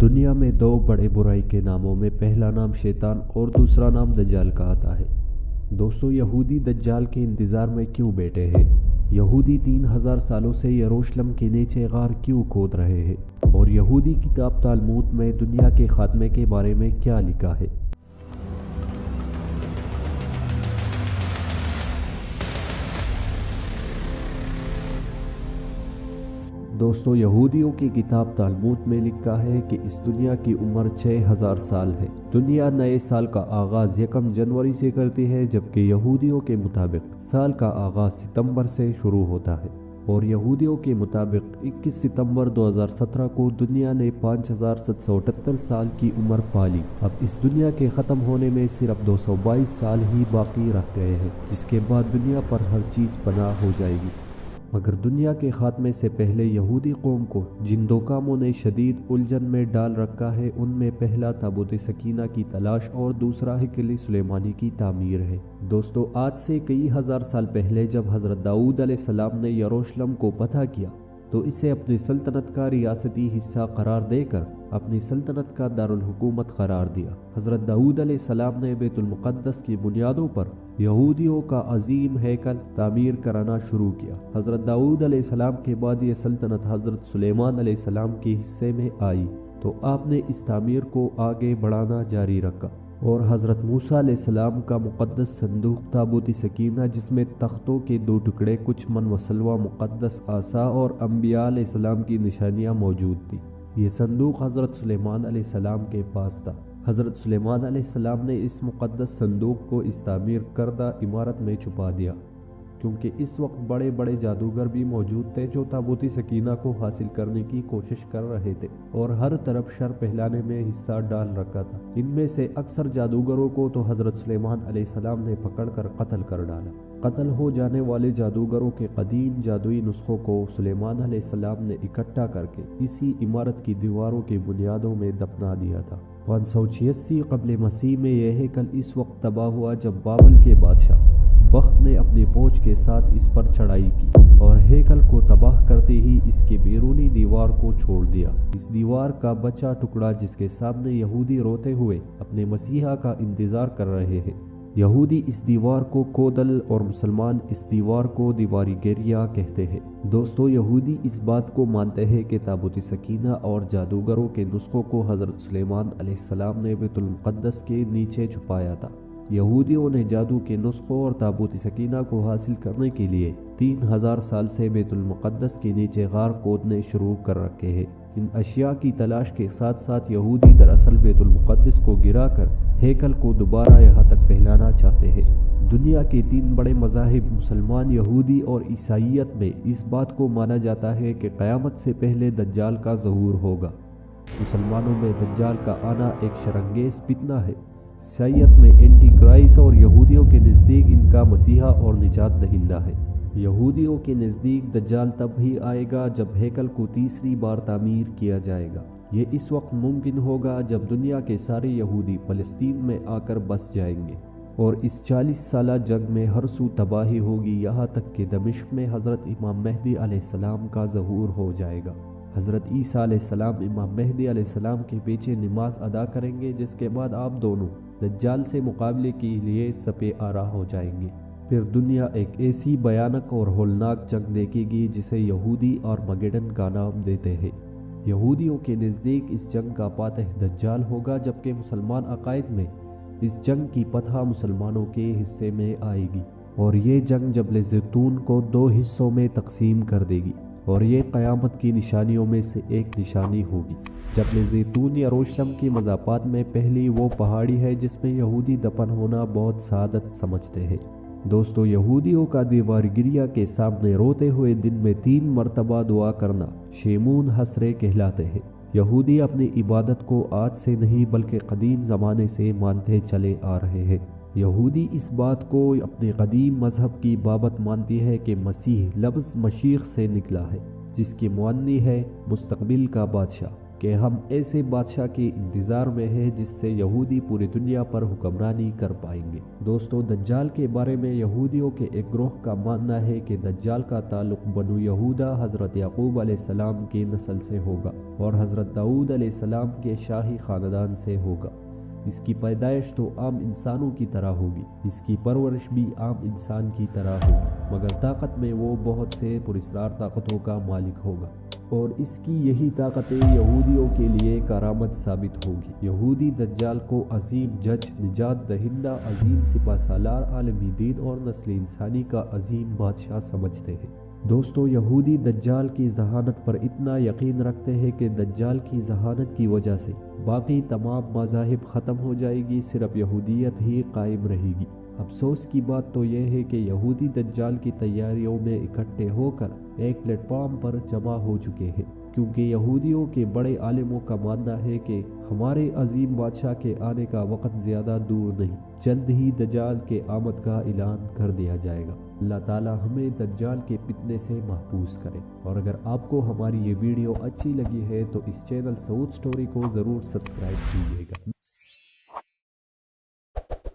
دنیا میں دو بڑے برائی کے ناموں میں پہلا نام شیطان اور دوسرا نام دجال کا آتا ہے۔ دوستو، یہودی دجال کے انتظار میں کیوں بیٹھے ہیں؟ یہودی 3000 سالوں سے یروشلم کے نیچے غار کیوں کھود رہے ہیں؟ اور یہودی کتاب تالمود میں دنیا کے خاتمے کے بارے میں کیا لکھا ہے؟ دوستو، یہودیوں کی کتاب تالمود میں لکھا ہے کہ اس دنیا کی عمر 6000 سال ہے۔ دنیا نئے سال کا آغاز 1 جنوری سے کرتی ہے، جبکہ یہودیوں کے مطابق سال کا آغاز ستمبر سے شروع ہوتا ہے، اور یہودیوں کے مطابق 21 ستمبر 2017 کو دنیا نے 5778 سال کی عمر پالی۔ اب اس دنیا کے ختم ہونے میں صرف 222 سال ہی باقی رہ گئے ہیں، جس کے بعد دنیا پر ہر چیز فنا ہو جائے گی۔ مگر دنیا کے خاتمے سے پہلے یہودی قوم کو جن دو کاموں نے شدید الجھن میں ڈال رکھا ہے، ان میں پہلا تابوت سکینہ کی تلاش اور دوسرا ہیکل سلیمانی کی تعمیر ہے۔ دوستو، آج سے کئی ہزار سال پہلے جب حضرت داؤد علیہ السلام نے یروشلم کو فتح کیا تو اسے اپنی سلطنت کا ریاستی حصہ قرار دے کر اپنی سلطنت کا دارالحکومت قرار دیا۔ حضرت داؤد علیہ السلام نے بیت المقدس کی بنیادوں پر یہودیوں کا عظیم ہیکل تعمیر کرانا شروع کیا۔ حضرت داؤد علیہ السلام کے بعد یہ سلطنت حضرت سلیمان علیہ السلام کے حصے میں آئی تو آپ نے اس تعمیر کو آگے بڑھانا جاری رکھا، اور حضرت موسیٰ علیہ السلام کا مقدس صندوق تابوت سکینہ، جس میں تختوں کے 2 ٹکڑے، کچھ من وسلوہ، مقدس عصا اور انبیاء علیہ السلام کی نشانیاں موجود تھیں۔ یہ صندوق حضرت سلیمان علیہ السلام کے پاس تھا۔ حضرت سلیمان علیہ السلام نے اس مقدس صندوق کو اس تعمیر کردہ عمارت میں چھپا دیا، کیونکہ اس وقت بڑے بڑے جادوگر بھی موجود تھے جو تابوت سکینہ کو حاصل کرنے کی کوشش کر رہے تھے اور ہر طرف شر پھیلانے میں حصہ ڈال رکھا تھا۔ ان میں سے اکثر جادوگروں کو تو حضرت سلیمان علیہ السلام نے پکڑ کر قتل کر ڈالا۔ قتل ہو جانے والے جادوگروں کے قدیم جادوئی نسخوں کو سلیمان علیہ السلام نے اکٹھا کر کے اسی عمارت کی دیواروں کی بنیادوں میں دفنا دیا تھا۔ 586 قبل مسیح میں یہ ہیکل اس وقت تباہ ہوا جب بابل کے بادشاہ بخت نے اپنی فوج کے ساتھ اس پر چڑھائی کی اور ہیکل کو تباہ کرتے ہی اس کے بیرونی دیوار کو چھوڑ دیا۔ اس دیوار کا بچا ٹکڑا، جس کے سامنے یہودی روتے ہوئے اپنے مسیحا کا انتظار کر رہے ہیں، یہودی اس دیوار کو کودل اور مسلمان اس دیوار کو دیواری گریا کہتے ہیں۔ دوستو، یہودی اس بات کو مانتے ہیں کہ تابوت سکینہ اور جادوگروں کے نسخوں کو حضرت سلیمان علیہ السلام نے بیت المقدس کے نیچے چھپایا تھا۔ یہودیوں نے جادو کے نسخوں اور تابوت سکینہ کو حاصل کرنے کے لیے 3000 سال سے بیت المقدس کے نیچے غار کھودنے شروع کر رکھے ہیں۔ ان اشیاء کی تلاش کے ساتھ ساتھ یہودی دراصل بیت المقدس کو گرا کر ہیکل کو دوبارہ یہاں تک پھیلانا چاہتے ہیں۔ دنیا کے 3 بڑے مذاہب مسلمان، یہودی اور عیسائیت میں اس بات کو مانا جاتا ہے کہ قیامت سے پہلے دجال کا ظہور ہوگا۔ مسلمانوں میں دجال کا آنا ایک شرانگیز فتنہ ہے، عیسائیت میں اینٹی کرائسٹ، اور یہودیوں کے نزدیک ان کا مسیحا اور نجات دہندہ ہے۔ یہودیوں کے نزدیک دجال تب ہی آئے گا جب ہیکل کو تیسری بار تعمیر کیا جائے گا۔ یہ اس وقت ممکن ہوگا جب دنیا کے سارے یہودی فلسطین میں آ کر بس جائیں گے، اور اس 40 سالہ جنگ میں ہر سو تباہی ہوگی، یہاں تک کہ دمشق میں حضرت امام مہدی علیہ السلام کا ظہور ہو جائے گا۔ حضرت عیسیٰ علیہ السلام امام مہدی علیہ السلام کے پیچھے نماز ادا کریں گے، جس کے بعد آپ دونوں دجال سے مقابلے کے لیے سپہ آرا ہو جائیں گے۔ پھر دنیا ایک ایسی بھیانک اور ہولناک جنگ دیکھے گی جسے یہودی اور مگیڈن کا نام دیتے ہیں۔ یہودیوں کے نزدیک اس جنگ کا فاتح دجال ہوگا، جبکہ مسلمان عقائد میں اس جنگ کی فتح مسلمانوں کے حصے میں آئے گی، اور یہ جنگ جبل زیتون کو 2 حصوں میں تقسیم کر دے گی، اور یہ قیامت کی نشانیوں میں سے ایک نشانی ہوگی۔ جبل زیتون یروشلم کی مضافات میں پہلی وہ پہاڑی ہے جس میں یہودی دفن ہونا بہت سعادت سمجھتے ہیں۔ دوستو، یہودیوں کا دیوار گریا کے سامنے روتے ہوئے دن میں 3 مرتبہ دعا کرنا شیمون حسرے کہلاتے ہیں۔ یہودی اپنی عبادت کو آج سے نہیں بلکہ قدیم زمانے سے مانتے چلے آ رہے ہیں۔ یہودی اس بات کو اپنے قدیم مذہب کی بابت مانتی ہے کہ مسیح لفظ مشیخ سے نکلا ہے، جس کی معنی ہے مستقبل کا بادشاہ۔ کہ ہم ایسے بادشاہ کے انتظار میں ہیں جس سے یہودی پوری دنیا پر حکمرانی کر پائیں گے۔ دوستو، دجال کے بارے میں یہودیوں کے ایک گروہ کا ماننا ہے کہ دجال کا تعلق بنو یہودہ حضرت یعقوب علیہ السلام کی نسل سے ہوگا اور حضرت داؤد علیہ السلام کے شاہی خاندان سے ہوگا۔ اس کی پیدائش تو عام انسانوں کی طرح ہوگی، اس کی پرورش بھی عام انسان کی طرح ہوگی، مگر طاقت میں وہ بہت سے پراسرار طاقتوں کا مالک ہوگا، اور اس کی یہی طاقتیں یہودیوں کے لیے کرامت ثابت ہوگی۔ یہودی دجال کو عظیم جج، نجات دہندہ، عظیم سپہ سالار، عالمی دین اور نسل انسانی کا عظیم بادشاہ سمجھتے ہیں۔ دوستو، یہودی دجال کی ذہانت پر اتنا یقین رکھتے ہیں کہ دجال کی ذہانت کی وجہ سے باقی تمام مذاہب ختم ہو جائے گی، صرف یہودیت ہی قائم رہے گی۔ افسوس کی بات تو یہ ہے کہ یہودی دجال کی تیاریوں میں اکٹھے ہو کر ایک پلیٹ فارم پر جمع ہو چکے ہیں، کیونکہ یہودیوں کے بڑے عالموں کا ماننا ہے کہ ہمارے عظیم بادشاہ کے آنے کا وقت زیادہ دور نہیں، جلد ہی دجال کے آمد کا اعلان کر دیا جائے گا۔ اللہ تعالی ہمیں دجال کے فتنے سے محفوظ کرے۔ اور اگر آپ کو ہماری یہ ویڈیو اچھی لگی ہے تو اس چینل سعود سٹوری کو ضرور سبسکرائب کیجیے گا۔